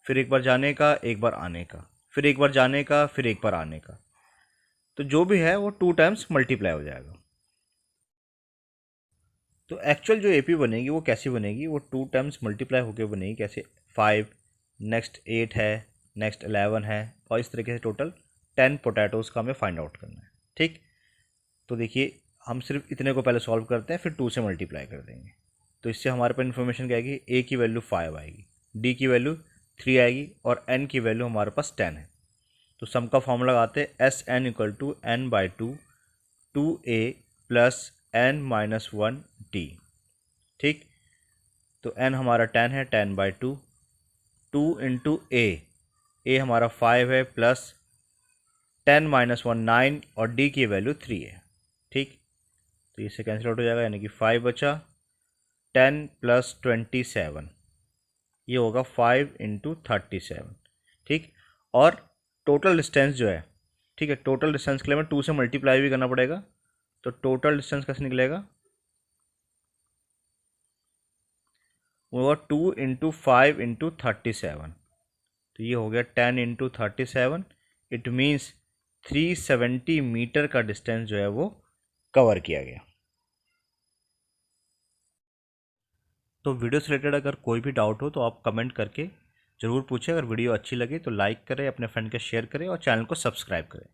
फिर एक बार जाने का, एक बार आने का, फिर एक बार जाने का, फिर एक बार आने का। तो जो भी है वो 2 टाइम्स मल्टीप्लाई हो जाएगा। तो एक्चुअल जो एपी बनेगी वो कैसी बनेगी, वो 2 टाइम्स मल्टीप्लाई होकर बनेगी। कैसे, 5, नेक्स्ट 8 है, नेक्स्ट 11 है, और इस तरीके से टोटल 10 पोटैटोज़ का हमें फाइंड आउट करना है। ठीक, तो देखिए हम सिर्फ इतने को पहले सॉल्व करते हैं, फिर 2 से मल्टीप्लाई कर देंगे। तो इससे हमारे पास इन्फॉर्मेशन क्या आएगी, ए की वैल्यू 5 आएगी, डी की वैल्यू 3 आएगी, और एन की वैल्यू हमारे पास 10 है। तो सम का फॉर्मूला लगाते हैं, S n equal to n by 2 2a plus N minus 1 D. ठीक, तो n हमारा 10 है, 10 बाई 2, 2 इंटू ए हमारा 5 है, प्लस 10 माइनस 1 9, और d की वैल्यू 3 है। ठीक, तो इससे कैंसिल आउट हो जाएगा, यानी कि 5 बचा, 10 + 27, ये होगा 5 × 37। ठीक, और टोटल डिस्टेंस जो है, ठीक है, टोटल डिस्टेंस के लिए हमें 2 से मल्टीप्लाई भी करना पड़ेगा। तो टोटल डिस्टेंस कैसे निकलेगा, वो होगा 2 × 5 × 37। तो ये हो गया 10 × 37। इट मीन्स 370 मीटर का डिस्टेंस जो है वो कवर किया गया। तो वीडियो से रिलेटेड अगर कोई भी डाउट हो तो आप कमेंट करके ज़रूर पूछें। अगर वीडियो अच्छी लगे तो लाइक करें, अपने फ्रेंड के शेयर करें, और चैनल को सब्सक्राइब करें।